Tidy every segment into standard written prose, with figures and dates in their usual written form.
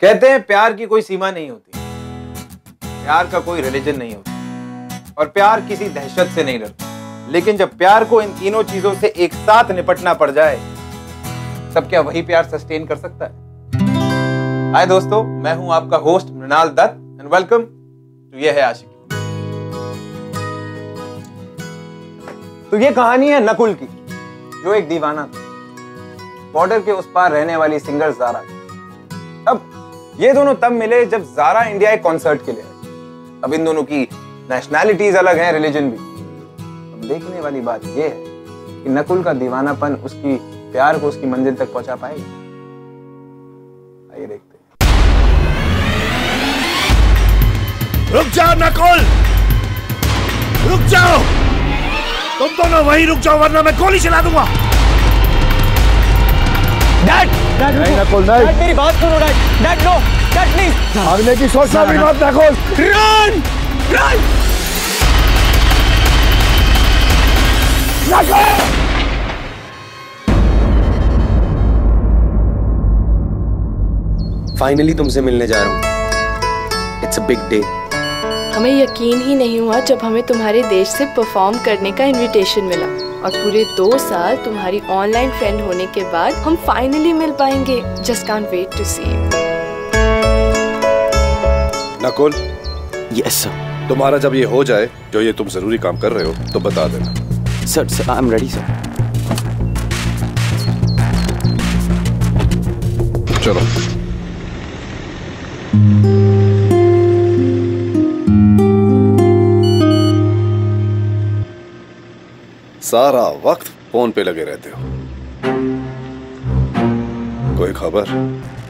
कहते हैं प्यार की कोई सीमा नहीं होती, प्यार का कोई रिलीजन नहीं होता और प्यार किसी दहशत से नहीं डरता। लेकिन जब प्यार को इन तीनों चीजों से एक साथ निपटना पड़ जाए तब क्या वही प्यार सस्टेन कर सकता है? हाय दोस्तों, मैं हूं आपका host Mrinal Dutt and welcome to ये है आशिकी। तो ये कहानी है नकुल की, जो एक दीवाना था। बॉर्डर के उस पार रहने वाली सिंगर जारा। अब ये दोनों तब मिले जब जारा इंडिया एक कॉन्सर्ट के लिए आई। अब इन दोनों की नेशनैलिटीज अलग हैं, रिलीजन भी। अब देखने वाली बात ये है कि नकुल का दीवानापन उसकी प्यार को उसकी मंजिल तक पहुंचा पाएगा। आइए देखते हैं। रुक जाओ नकुल, रुक जाओ, तुम दोनों वहीं रुक जाओ वरना मैं गोली चला दूंगा। डैड, नहीं नकुल, नहीं। डैड मेरी बात सुनो dad, dad no, dad please. भागने की सोचना भी मत नकुल। Run, run. फाइनली तुमसे मिलने जा रहा हूँ। It's a big day. हमें यकीन ही नहीं हुआ जब हमें तुम्हारे देश से परफॉर्म करने का इनविटेशन मिला, और पूरे 2 साल तुम्हारी ऑनलाइन फ्रेंड होने के बाद हम फाइनली मिल पाएंगे। Just can't wait to see you. Nakul, yes sir. तुम्हारा जब ये हो जाए, जो ये तुम जरूरी काम कर रहे हो, तो बता देना। Sir I am ready sir. चलो। सारा वक्त फोन पे लगे रहते हो। कोई खबर?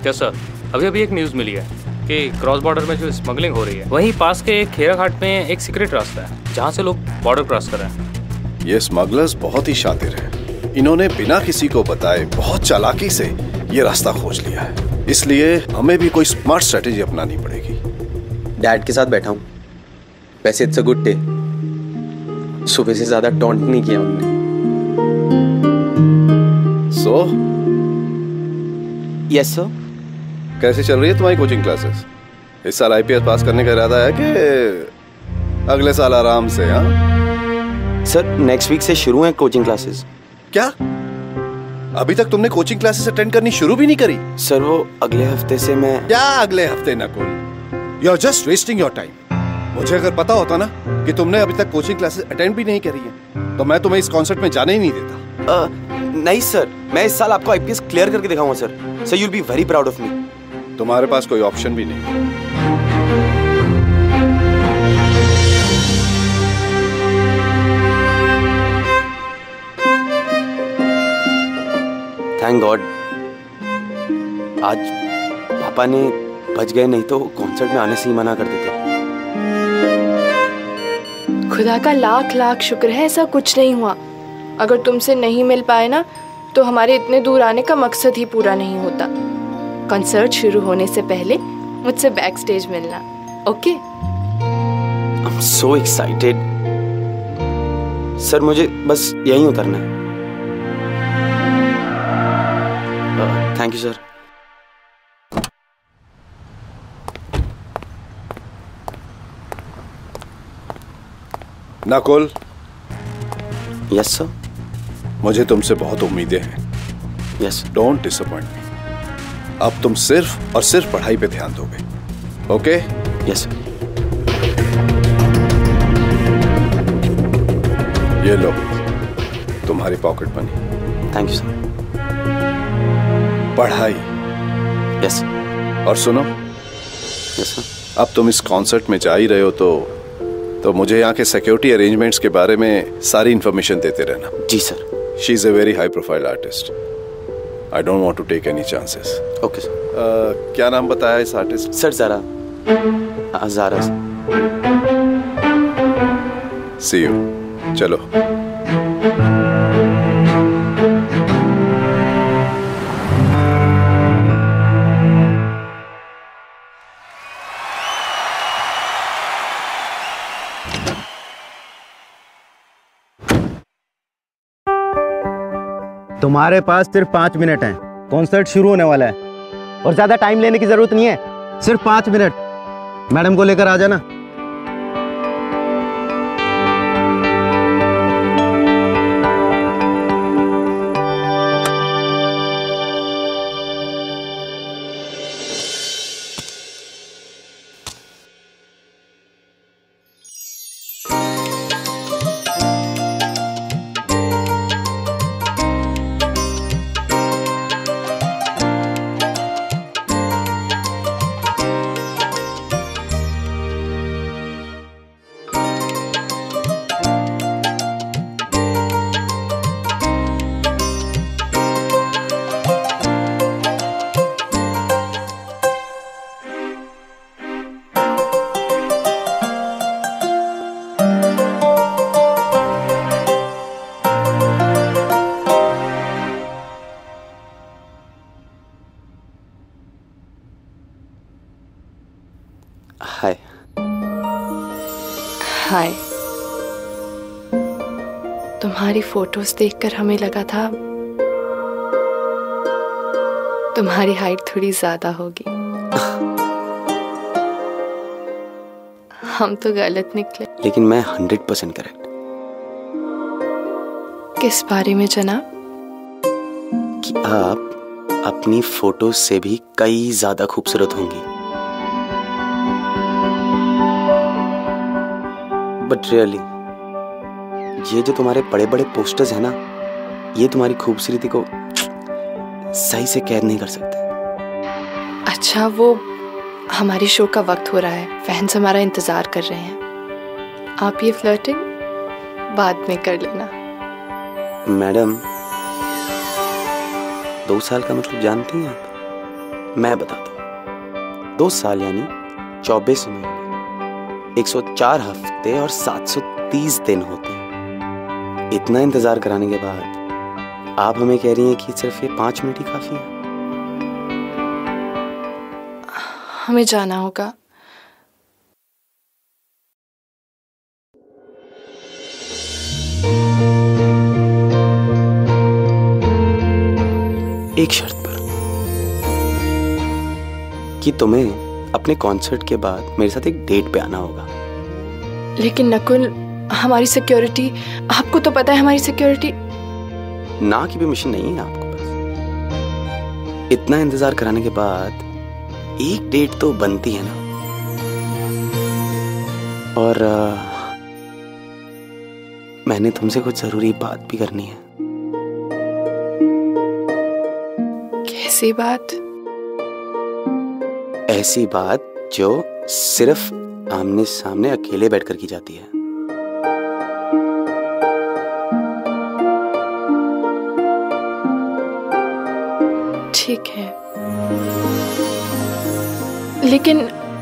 क्या सर, अभी अभी एक न्यूज़ मिली है कि क्रॉस बॉर्डर में जो स्मगलिंग हो रही है, वहीं पास के खेरा घाट में एक सीक्रेट रास्ता है जहां से लोग बॉर्डर क्रॉस कर रहे हैं। ये स्मगलर्स बहुत ही शातिर हैं। इन्होंने बिना किसी को बताए बहुत चालाकी से ये रास्ता खोज लिया है। इसलिए हमें भी कोई स्मार्ट स्ट्रेटेजी अपनानी पड़ेगी। डैड के साथ बैठा हूँ। वैसे इट्स अ गुड डे। सुबह से ज्यादा टॉन्ट नहीं किया हमने। So yes sir. कैसे चल रही है तुम्हारी कोचिंग क्लासेस? इस साल आईपीएस पास करने का इरादा है कि अगले साल आराम से? हाँ सर, नेक्स्ट वीक से शुरू है कोचिंग क्लासेस। क्या? अभी तक तुमने कोचिंग क्लासेस अटेंड करनी शुरू भी नहीं करी? सर वो अगले हफ्ते से मैं। क्या अगले हफ्ते Nakul? You are just wasting your time. मुझे अगर पता होता ना कि तुमने अभी तक कोचिंग क्लासेस अटेंड भी नहीं करी है, तो मैं तुम्हें इस कॉन्सर्ट में जाने ही नहीं देता। नहीं सर, मैं इस साल आपको आईपीएस क्लियर करके दिखाऊंगा sir. Sir you will be very proud of me. तुम्हारे पास कोई ऑप्शन भी नहीं। थैंक गॉड आज पापा ने बच गए, नहीं तो कॉन्सर्ट में आने से ही मना कर देते। खुदा का लाख लाख शुक्र है ऐसा कुछ नहीं हुआ। अगर तुमसे नहीं मिल पाए ना, तो हमारे इतने दूर आने का मकसद ही पूरा नहीं होता। कॉन्सर्ट शुरू होने से पहले मुझसे बैक स्टेज मिलना, okay? I am so excited. Sir मुझे बस यहीं उतरना है। Thank you sir. Nakul. Yes sir. मुझे तुमसे बहुत उम्मीदें हैं। यस। डोंट डिसअपॉइंट मी। अब तुम सिर्फ और सिर्फ पढ़ाई पे ध्यान दोगे, ओके? Yes sir. ये लो तुम्हारी pocket money. Thank you sir. पढ़ाई। यस। और सुनो, यस सर। अब तुम इस कॉन्सर्ट में जा ही रहे हो तो मुझे यहाँ के सिक्योरिटी अरेंजमेंट्स के बारे में सारी इंफॉर्मेशन देते रहना। जी sir. She is a very high profile artist. I don't want to take any chances. Okay sir. क्या नाम बताया इस artist? Sir Zara. Zara. See you. चलो। तुम्हारे पास सिर्फ 5 मिनट हैं। कॉन्सर्ट शुरू होने वाला है और ज्यादा टाइम लेने की जरूरत नहीं है, सिर्फ 5 मिनट। मैडम को लेकर आ जाना। हाय। हाय। तुम्हारी फोटोज देखकर हमें लगा था तुम्हारी हाइट थोड़ी ज्यादा होगी। हम तो गलत निकले। लेकिन मैं 100% करेक्ट। किस बारे में जनाब? कि आप अपनी फोटो से भी कई ज्यादा खूबसूरत होंगी। बट रियली ये जो तुम्हारे बड़े बड़े पोस्टर्स हैं ना, ये तुम्हारी खूबसूरती को सही से कैद नहीं कर सकते। अच्छा, वो हमारे शो का वक्त हो रहा है, फैंस हमारा इंतजार कर रहे हैं। आप ये फ्लर्टिंग बाद में कर लेना। मैडम 2 साल का मतलब जानती हैं आप? मैं बताता हूँ। 2 साल यानी 24 महीने, 104 हफ्ते और 730 दिन होते हैं। इतना इंतजार कराने के बाद आप हमें कह रही हैं कि सिर्फ ये 5 मिनट ही काफी है। हमें जाना होगा। एक शर्त पर, कि तुम्हें अपने कॉन्सर्ट के बाद मेरे साथ एक डेट पे आना होगा। लेकिन नकुल, हमारी सिक्योरिटी, आपको तो पता है हमारी सिक्योरिटी। ना की भी मिशन नहीं है आपको बस। इतना इंतजार कराने के बाद एक डेट तो बनती है ना। और मैंने तुमसे कुछ जरूरी बात भी करनी है। कैसी बात? ऐसी बात जो सिर्फ आमने सामने अकेले बैठकर की जाती है। ठीक है, लेकिन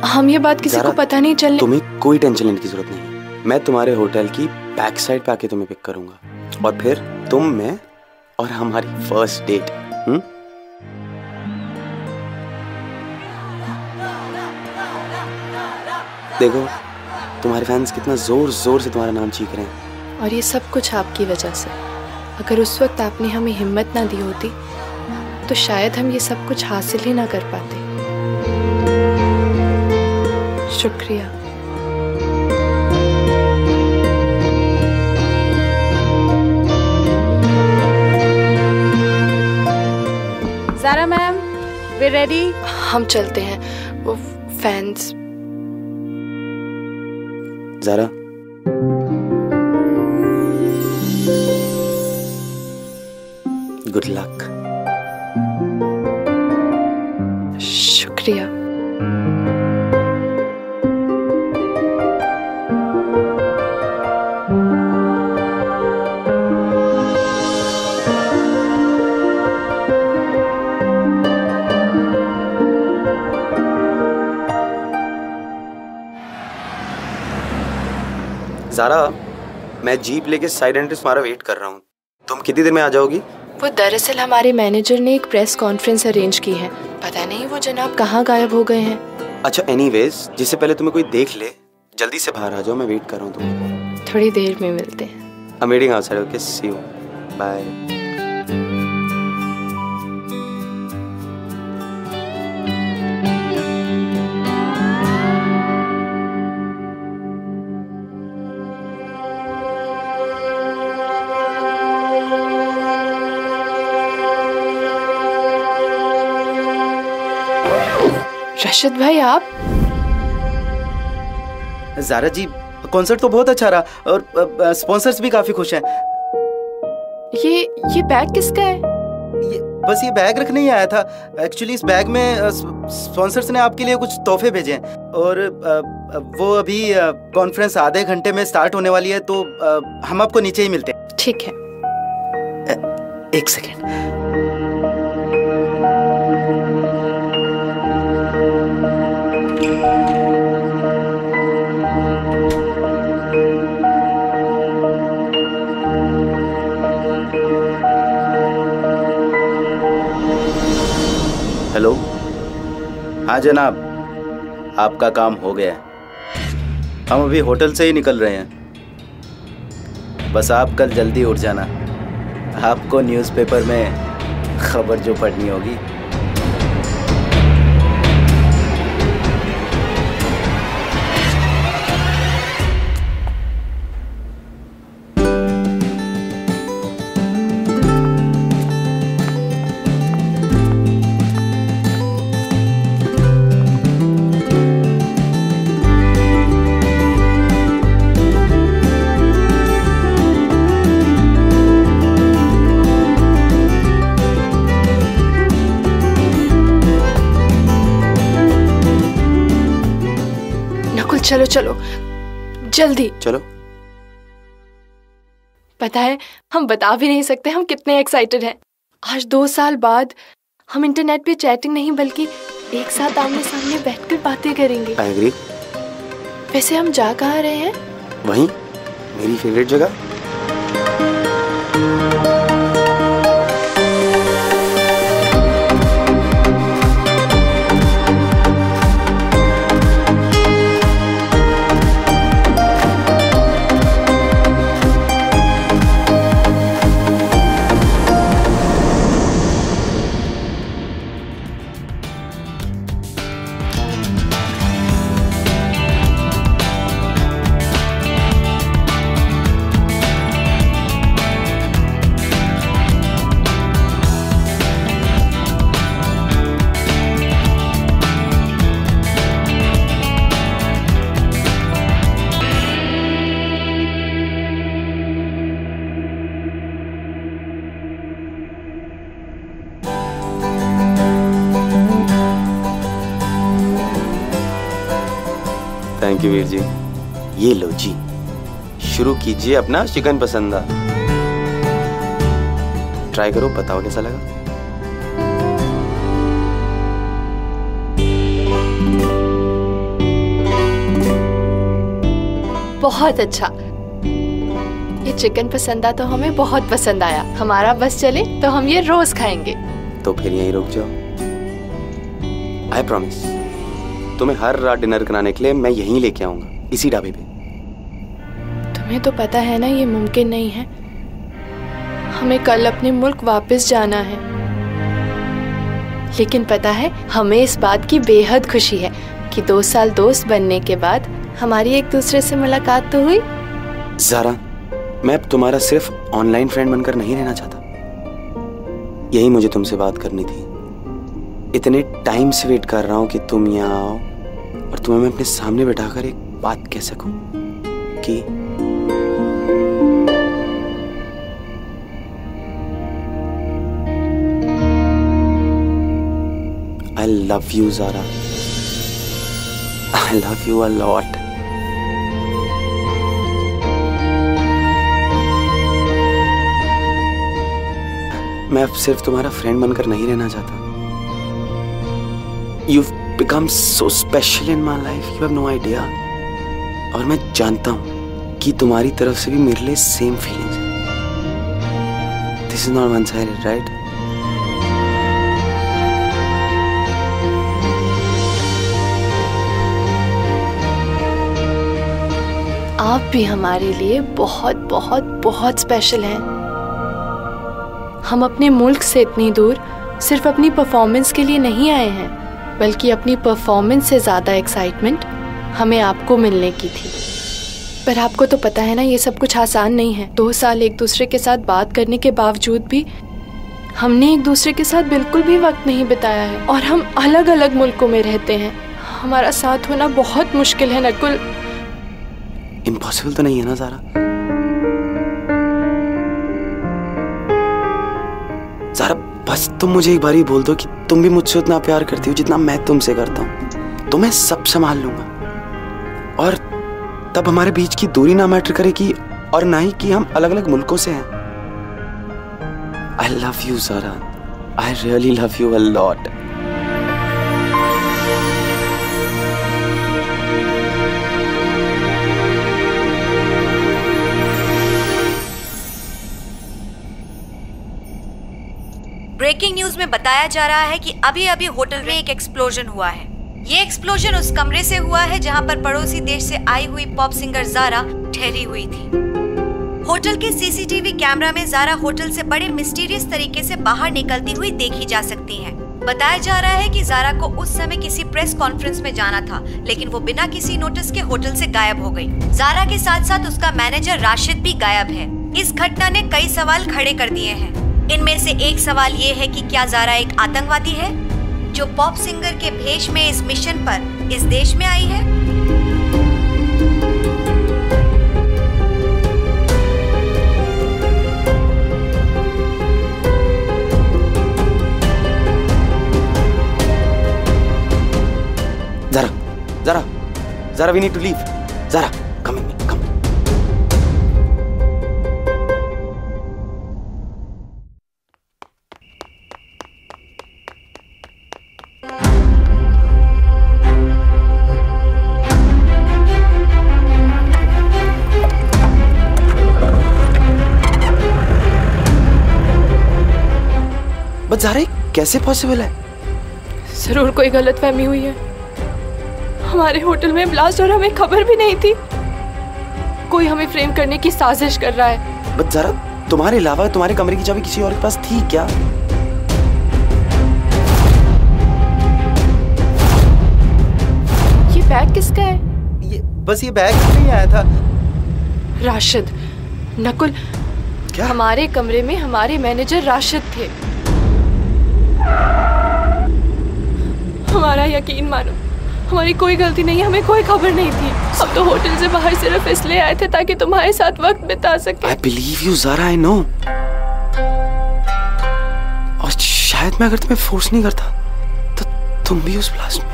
हम ये बात किसी को पता नहीं चलने। तुम्हें कोई टेंशन लेने की जरूरत नहीं है। मैं तुम्हारे होटल की बैक साइड पे आके तुम्हें पिक करूंगा और फिर तुम, मैं और हमारी फर्स्ट डेट। देखो तुम्हारे फैंस कितना जोर जोर से तुम्हारा नाम चीख रहे हैं। और ये सब कुछ आपकी वजह से। अगर उस वक्त आपने हमें हिम्मत ना दी होती तो शायद हम ये सब कुछ हासिल ही ना कर पाते। शुक्रिया। Zara ma'am, we ready? हम चलते हैं। वो फैंस। Zaara, good luck. शुक्रिया। ज़ारा, मैं जीप लेके साइड एंट्रेंस तुम्हारा वेट कर रहा हूँ। तुम कितनी देर में आ जाओगी? वो दरअसल हमारे मैनेजर ने एक प्रेस कॉन्फ्रेंस अरेंज की है। पता नहीं वो जनाब कहाँ गायब हो गए हैं। अच्छा, एनीवेज, जिससे पहले तुम्हें कोई देख ले, जल्दी से बाहर आ जाओ। मैं वेट कर रहा हूँ तुम्हें। थोड़ी देर में मिलते हैं। I'm waiting outside. Okay, see you. Bye. रशिद भाई आप? ज़ारा जी, कॉन्सर्ट तो बहुत अच्छा रहा और स्पॉन्सर्स भी काफी खुश हैं। ये बैग किसका है? बस ये बैग रखने ही आया था। एक्चुअली इस बैग में स्पॉन्सर्स ने आपके लिए कुछ तोहफे भेजे हैं और वो अभी कॉन्फ्रेंस आधे घंटे में स्टार्ट होने वाली है, तो हम आपको नीचे ही मिलते हैं। ठीक है। एक सेकेंड। हेलो, हाँ जनाब, आपका काम हो गया है। हम अभी होटल से ही निकल रहे हैं। बस आप कल जल्दी उठ जाना, आपको न्यूज़पेपर में खबर जो पढ़नी होगी। चलो चलो जल्दी चलो। पता है, हम बता भी नहीं सकते हम कितने एक्साइटेड हैं। आज 2 साल बाद हम इंटरनेट पे चैटिंग नहीं बल्कि एक साथ आमने सामने बैठकर बातें करेंगे। I agree। वैसे हम जा कहाँ रहे हैं? वहीं, मेरी फेवरेट जगह। Thank you Veer ji. ये लो जी, शुरू कीजिए अपना चिकन पसंदा। ट्राई करो, बताओ कैसा लगा। बहुत अच्छा। ये चिकन पसंदा तो हमें बहुत पसंद आया। हमारा बस चले तो हम ये रोज खाएंगे। तो फिर यहीं रुक जाओ। आई प्रॉमिस, तुम्हें हर रात डिनर कराने के लिए मैं यहीं लेके आऊंगा, इसी ढाबे पे। तुम्हें तो पता है ना ये मुमकिन नहीं है। हमें कल अपने मुल्क वापस जाना है। लेकिन पता है, हमें इस बात की बेहद खुशी है कि 2 साल दोस्त बनने के बाद हमारी एक दूसरे से मुलाकात तो हुई। ज़ारा, मैं अब तुम्हारा सिर्फ ऑनलाइन फ्रेंड बनकर नहीं रहना चाहता। यही मुझे तुमसे बात करनी थी। इतने टाइम से वेट कर रहा हूँ कि तुम यहाँ आओ और तुम्हें मैं अपने सामने बैठाकर एक बात कह सकूं कि I love you, Zara. I love you a lot. मैं अब सिर्फ तुम्हारा फ्रेंड बनकर नहीं रहना चाहता। You've become so special in my life. You have no idea. और मैं जानता हूँ कि तुम्हारी तरफ से भी मेरे लिए सेम फीलिंग्स हैं। This is not one-sided, right? आप भी हमारे लिए बहुत बहुत बहुत स्पेशल हैं। हम अपने मुल्क से इतनी दूर सिर्फ अपनी परफॉर्मेंस के लिए नहीं आए हैं, बल्कि अपनी परफॉर्मेंस से ज़्यादा एक्साइटमेंट हमें आपको मिलने की थी। पर आपको तो पता है ना, ये सब कुछ आसान नहीं है। 2 साल एक दूसरे के साथ बात करने के बावजूद भी हमने एक दूसरे के साथ बिल्कुल भी वक्त नहीं बिताया है और हम अलग अलग मुल्कों में रहते हैं। हमारा साथ होना बहुत मुश्किल है नकुल। इम्पॉसिबल तो नहीं है ना ज़ारा? ज़ारा बस तुम मुझे एक बार ही बोल दो कि तुम भी मुझसे उतना प्यार करती हो जितना मैं तुमसे करता हूँ। तो मैं सब संभाल लूंगा और तब हमारे बीच की दूरी ना मैटर करेगी और ना ही कि हम अलग अलग मुल्कों से हैं। I love you, Zara. I really love you a lot. Breaking news में बताया जा रहा है कि अभी अभी होटल में एक एक्सप्लोजन हुआ है। ये एक्सप्लोजन उस कमरे से हुआ है जहां पर पड़ोसी देश से आई हुई पॉप सिंगर ज़ारा ठहरी हुई थी। होटल के सीसीटीवी कैमरा में ज़ारा होटल से बड़े मिस्टीरियस तरीके से बाहर निकलती हुई देखी जा सकती हैं। बताया जा रहा है कि ज़ारा को उस समय किसी प्रेस कॉन्फ्रेंस में जाना था, लेकिन वो बिना किसी नोटिस के होटल से गायब हो गई। ज़ारा के साथ साथ उसका मैनेजर राशिद भी गायब है। इस घटना ने कई सवाल खड़े कर दिए हैं। इनमें से एक सवाल ये है कि क्या ज़ारा एक आतंकवादी है जो पॉप सिंगर के भेष में इस मिशन पर इस देश में आई है? Zara, we need to leave. Zara, come with me, come. But Zara कैसे पॉसिबल है? जरूर कोई गलतफहमी हुई है। हमारे होटल में ब्लास्ट और हमें खबर भी नहीं थी। कोई हमें फ्रेम करने की साजिश कर रहा है। बट ज़ारा तुम्हारे अलावा तुम्हारे कमरे की चाबी किसी और के पास थी क्या? ये बैग किसका है? बस ये बैग नहीं आया था। राशिद, नकुल, क्या? हमारे कमरे में हमारे मैनेजर राशिद थे। हमारा यकीन मानो, हमारी कोई गलती नहीं है, हमें कोई खबर नहीं थी। हम तो होटल से बाहर सिर्फ इसलिए आए थे ताकि तुम्हारे साथ वक्त बिता सके। I believe you, Zara, I know. और शायद मैं अगर तुम्हें फोर्स नहीं करता तो तुम भी उस ब्लास्ट में।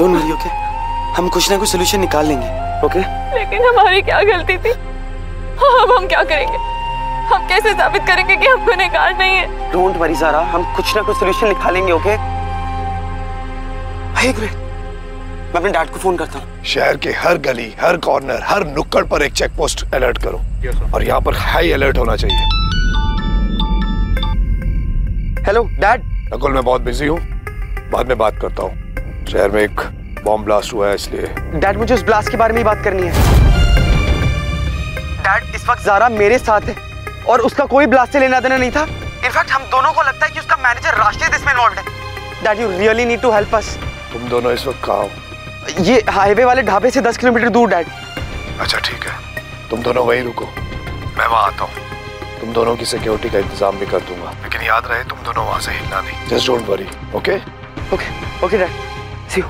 Don't worry, okay? हम कुछ ना कुछ सोल्यूशन निकाल लेंगे, ओके? लेकिन हमारी क्या गलती थी? अब हम क्या करेंगे? हम कैसे साबित करेंगे कि हम गुनहगार नहीं हैं? डोंट वरी ज़ारा, हम कुछ ना कुछ सोल्यूशन निकालेंगे, ओके? एक मिनट, मैं अपने डैड को फोन करता हूँ। शहर के हर गली, हर कॉर्नर, हर नुक्कड़ पर एक चेक पोस्ट अलर्ट करो और यहाँ पर हाई अलर्ट होना चाहिए। Hello dad. नकुल, मैं बहुत बिजी हूँ, बाद में बात करता हूँ। शहर में एक बॉम्ब ब्लास्ट हुआ है इसलिए। डैड मुझे उस ब्लास्ट के बारे में ही बात करनी है। डैड इस वक्त ज़ारा मेरे साथ है और उसका कोई ब्लास्ट से लेना देना नहीं था। इनफैक्ट हम दोनों को लगता है कि उसका मैनेजर राशिद इसमें इन्वॉल्व है। Dad you really need to help us. तुम दोनों इस वक्त कहाँ हो? ये हाईवे वाले ढाबे से 10 किलोमीटर दूर डैड। अच्छा ठीक है, तुम दोनों वहीं रुको, मैं वहाँ आता हूँ। तुम दोनों की सिक्योरिटी का इंतजाम भी कर दूंगा, लेकिन याद रहे तुम दोनों वहाँ से हिलना नहीं। Just don't worry, okay? Okay okay dad, see you.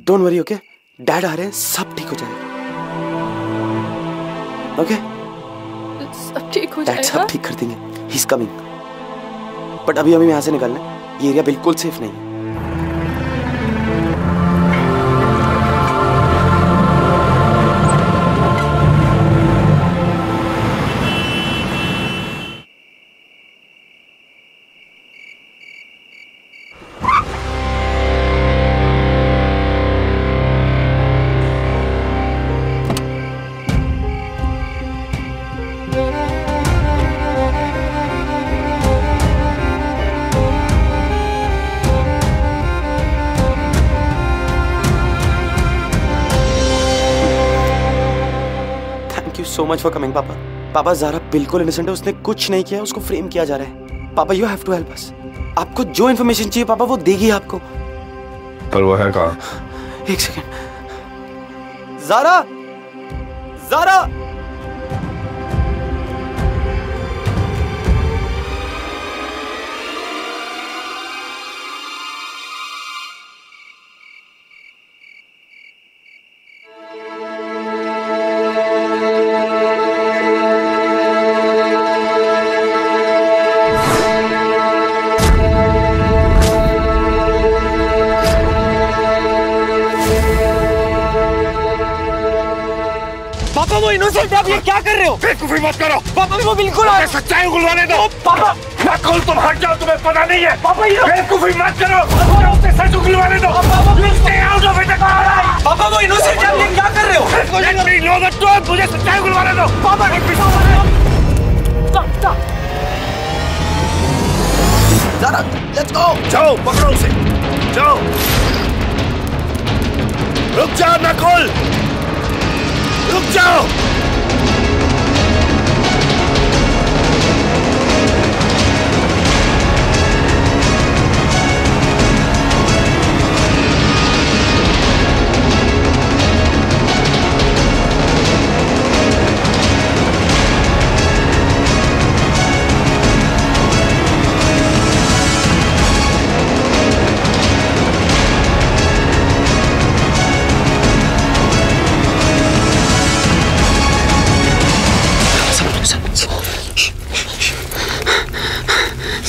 Don't worry, okay? Dad आ रहे हैं, सब ठीक हो जाएगा। ओके? सब ठीक हो डैड जाएगा। सब ठीक कर देंगे। He is coming. बट अभी हमें यहाँ से निकलना है, ये एरिया बिल्कुल सेफ नहीं है। so much for coming, पापा। पापा ज़ारा बिल्कुल इनोसेंट है, उसने कुछ नहीं किया, उसको फ्रेम किया जा रहा है। पापा you have to help us। आपको जो इन्फॉर्मेशन चाहिए पापा वो देगी आपको। पर वो है कहाँ? एक सेकेंड। ज़ारा, ज़ारा। पापा वो इनोसेंट है, आप ये क्या कर रहे हो? बेवकूफी मत करो पापा वो बिल्कुल सच्चाई उगलवाने दो। पापा नकुल तुम हट जाओ, तुम्हें पता नहीं है। पापा ये बेवकूफी मत करो, उसे सच उगलवाने दो। पापा वो इनोसेंट है, आप ये क्या कर रहे हो? मुझे सच्चाई उगलवाने दो। पापा ज़ारा, let's go। जाओ पकड़ो उसे, जाओ। रुक जाओ नकुल, रुक जाओ।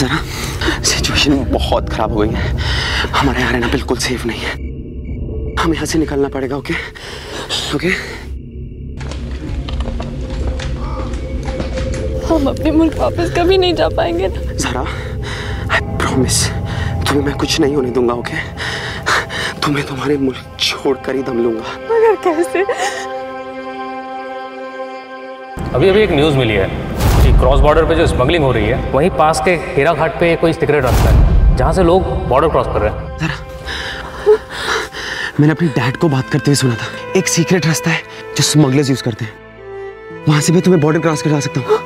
ज़रा सिचुएशन बहुत खराब हो गई है, हमारा यहाँ रहना बिल्कुल सेफ नहीं है, हमें यहाँ से निकलना पड़ेगा। Okay okay. हम अपने मुल्क वापस कभी नहीं जा पाएंगे ना। ज़रा आई प्रॉमिस तुम्हें मैं कुछ नहीं होने दूंगा। ओके तुम्हें तुम्हारे मुल्क छोड़कर ही दम लूंगा। मगर कैसे? अभी अभी एक न्यूज़ मिली है कि क्रॉस बॉर्डर पे जो स्मगलिंग हो रही है वहीं पास के खेरा घाट पे कोई सीक्रेट रास्ता है जहाँ से लोग बॉर्डर क्रॉस कर रहे हैं। ज़रा मैंने अपने डैड को बात करते हुए सुना था, एक सीक्रेट रास्ता है जो स्मगलर्स यूज करते हैं, वहां से मैं तुम्हें बॉर्डर क्रॉस करा सकता हूँ।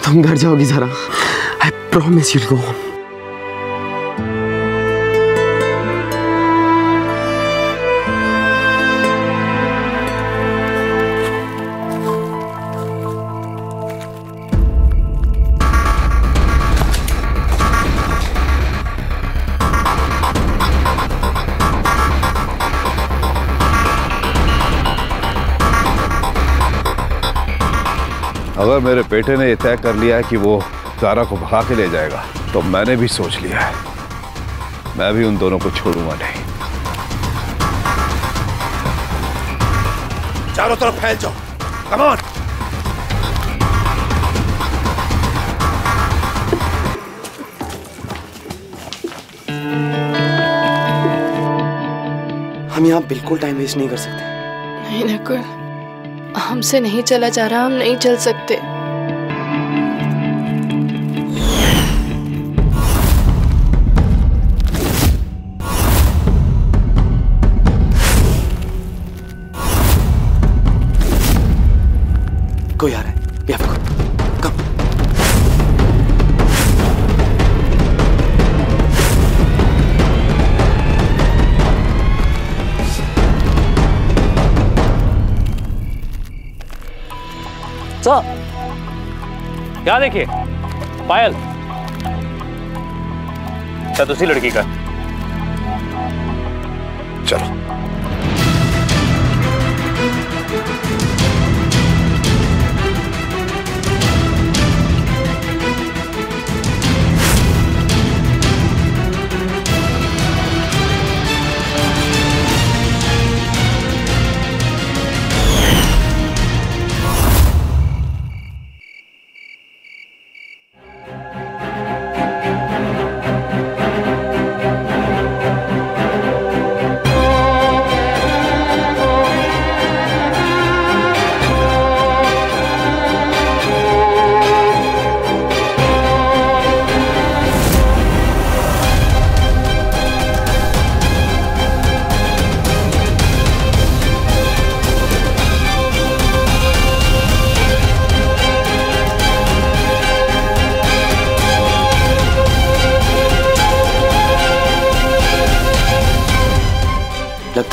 तुम घर जाओगी ज़रा, आई प्रॉमिस यू गो। अगर मेरे बेटे ने यह तय कर लिया है कि वो ज़ारा को भगा के ले जाएगा तो मैंने भी सोच लिया है, मैं भी उन दोनों को छोड़ूंगा नहीं। चारों तरफ फैल जाओ, कम ऑन। हम यहाँ बिल्कुल टाइम वेस्ट नहीं कर सकते। नहीं नकुल, हमसे नहीं चला जा रहा, हम नहीं चल सकते। कोई आ रहा है, we have to go. Come. क्या देखिए? पायल, शायद उसी लड़की का। चलो।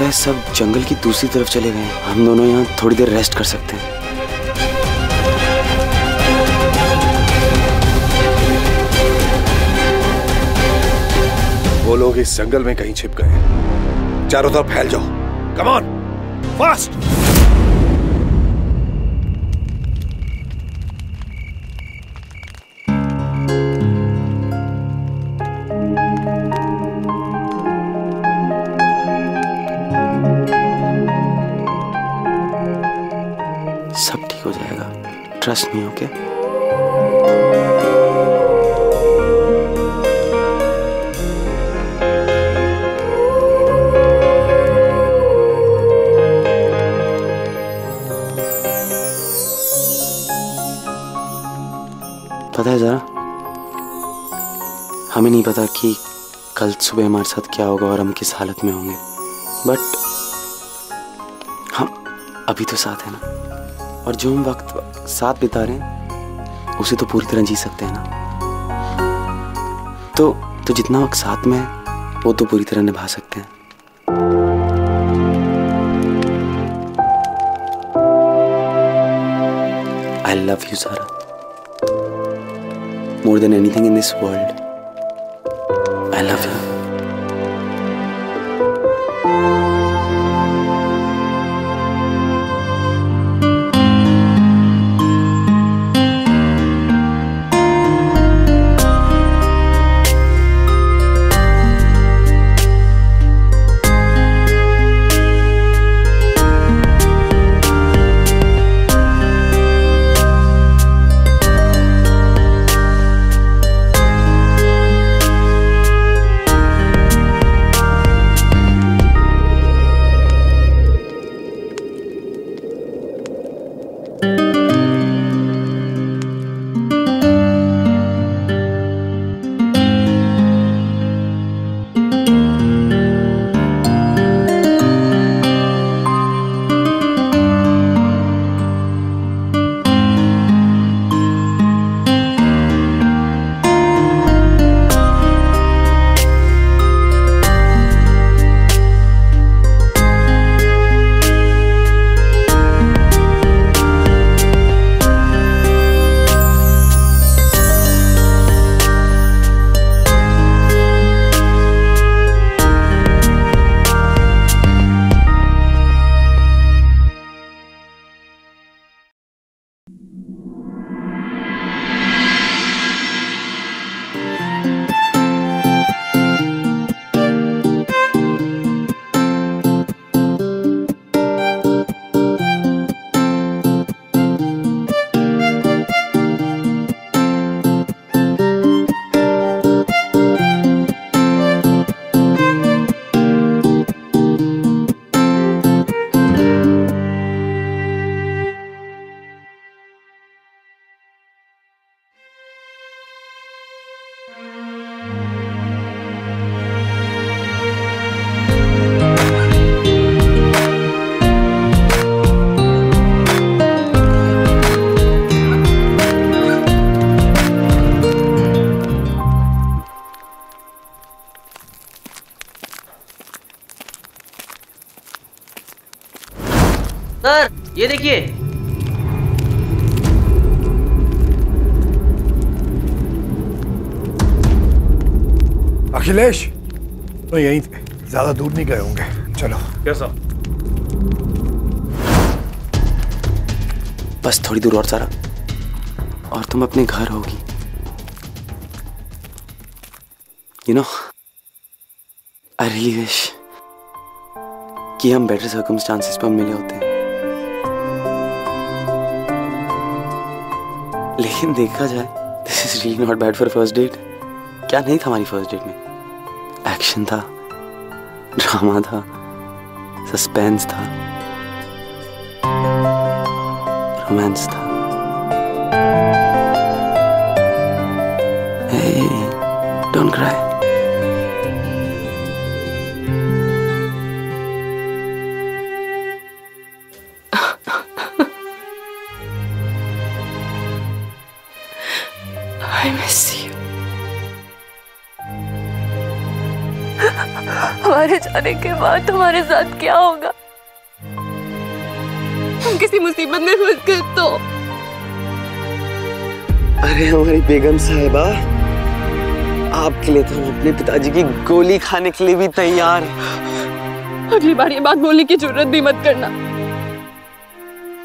लगता है सब जंगल की दूसरी तरफ चले गए हैं। हम दोनों यहाँ थोड़ी देर रेस्ट कर सकते हैं। वो लोग इस जंगल में कहीं छिप गए हैं। चारों तरफ फैल जाओ। Come on, fast. सब ठीक हो जाएगा, ट्रस्ट मी, ओके? पता है जरा, हमें नहीं पता कि कल सुबह हमारे साथ क्या होगा और हम किस हालत में होंगे, बट हम अभी तो साथ हैं ना, और जो हम वक्त साथ बिता रहे हैं उसे तो पूरी तरह जी सकते हैं ना। तो जितना वक्त साथ में है वो तो पूरी तरह निभा सकते हैं। I love you, Zara. More than anything in this world. I love you. Sir ये देखिए। अखिलेश तो यहीं थे, ज्यादा दूर नहीं गए होंगे। चलो। कैसा? बस थोड़ी दूर और सारा, और तुम अपने घर होगी। You know, I really wish कि हम बेटर सर्कमस्टांसेस पर मिले होते हैं। लेकिन देखा जाए, this is really not bad for first date. क्या नहीं था हमारी फर्स्ट डेट में? एक्शन था, ड्रामा था, सस्पेंस था, रोमांस था। Hey, don't cry. I miss you. हमारे जाने के बाद तुम्हारे साथ क्या होगा? हम किसी मुसीबत में फंस गए तो? अरे हमारी बेगम साहिबा, आपके लिए तो हम अपने पिताजी की गोली खाने के लिए भी तैयार हैं। अगली बार ये बात बोलने की जरूरत भी मत करना।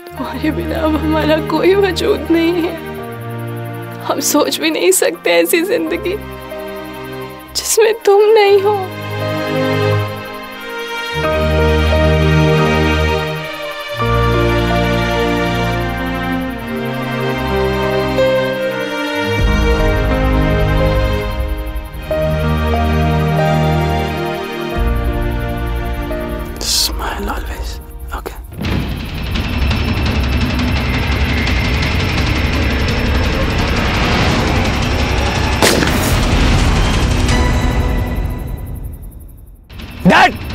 तुम्हारे बिना अब हमारा कोई वजूद नहीं है। हम सोच भी नहीं सकते ऐसी जिंदगी जिसमें तुम नहीं हो। Smile always. Okay.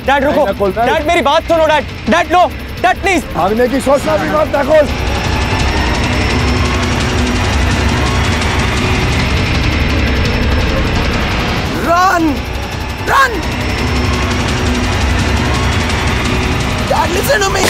डैड रुको, डैड मेरी बात सुनो, डैड नो, डैड प्लीज। भागने की सोचना भी मत Nakul. Run! Run! Dad, listen to me!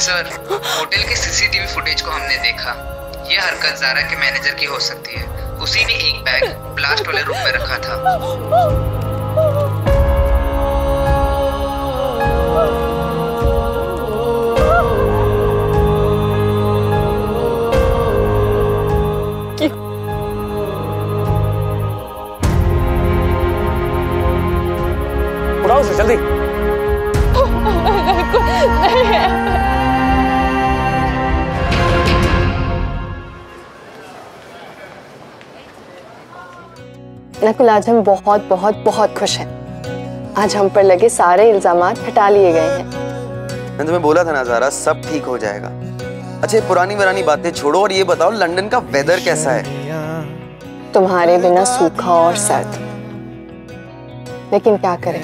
Sir, hotel के सीसीटीवी फुटेज को हमने देखा। ये हरकत ज़ारा के मैनेजर की हो सकती है। उसी ने एक बैग ब्लास्ट वाले रूम में रखा था। उठाओ उसे जल्दी। नकुल, आज हम बहुत बहुत बहुत खुश हैं। आज हम पर लगे सारे इल्जामात हटा लिए गए हैं। मैंने तुम्हें बोला था ना ज़ारा, सब ठीक हो जाएगा। अच्छा, पुरानी वरानी बातें छोड़ो और ये बताओ लंदन का वेदर कैसा है? तुम्हारे बिना सूखा और सर्द। लेकिन क्या करें,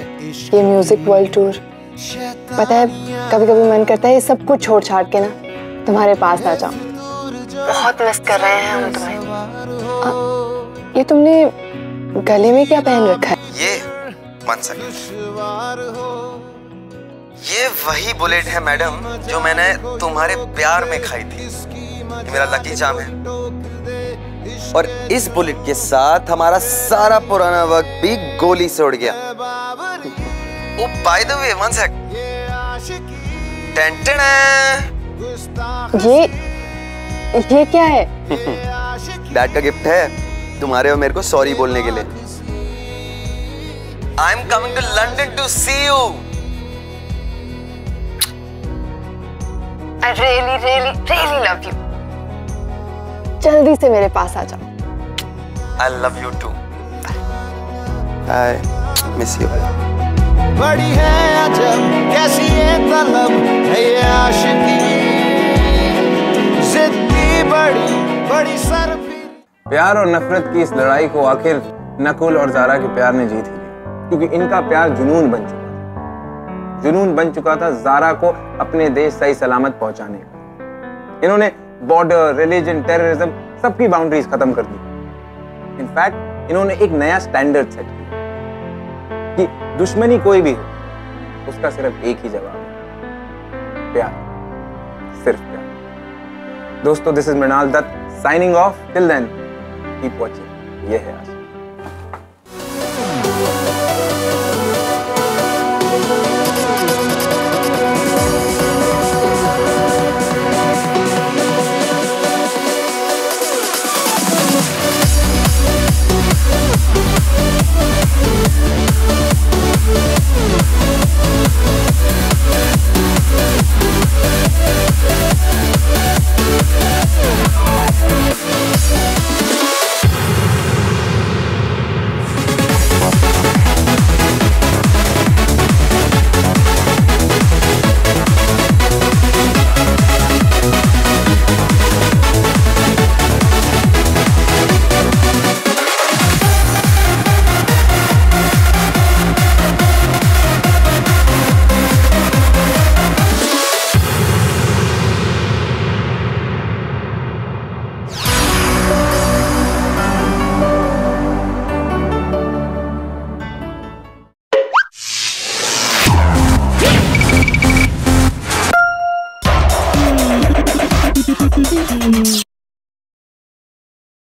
ये म्यूजिक वर्ल्ड टूर, पता है कभी कभी मन करता है ये सब कुछ छोड़ छाड़ के ना तुम्हारे पास आ जाऊं। बहुत मिस कर रहे हैं हम तुम्हें। ये तुमने गले में क्या पहन रखा है? ये 1 सेकंड। ये वही बुलेट है मैडम जो मैंने तुम्हारे प्यार में खाई थी। ये मेरा लकी चार्म है और इस बुलेट के साथ हमारा सारा पुराना वक्त भी गोली से उड़ गया। ओ बाय द वे, 1 सेकंड। ये क्या है? डैड का गिफ्ट है तुम्हारे और मेरे को सॉरी बोलने के लिए। I am coming to London to see you. I really, really, really love you. जल्दी से मेरे पास आ जाओ। I love you too. I miss you. बड़ी है अजब कैसी ये तलब है ये आशिकी, जिद्दी बड़ी सर भी। प्यार और नफरत की इस लड़ाई को आखिर नकुल और ज़ारा के प्यार ने जीत लिया, क्योंकि इनका प्यार जुनून बन चुका था। जुनून बन चुका था ज़ारा को अपने देश सही सलामत पहुंचाने का। इन्होंने बॉर्डर, रिलीजन, टेररिज्म सबकी बाउंड्रीज खत्म कर दी। इनफैक्ट इन्होंने एक नया स्टैंडर्ड सेट किया कि दुश्मनी कोई भी हो उसका सिर्फ एक ही जवाब है, प्यार, सिर्फ प्यार। दोस्तों, this is Mrinal Dutt signing off. Till then keep watching. ये है आज।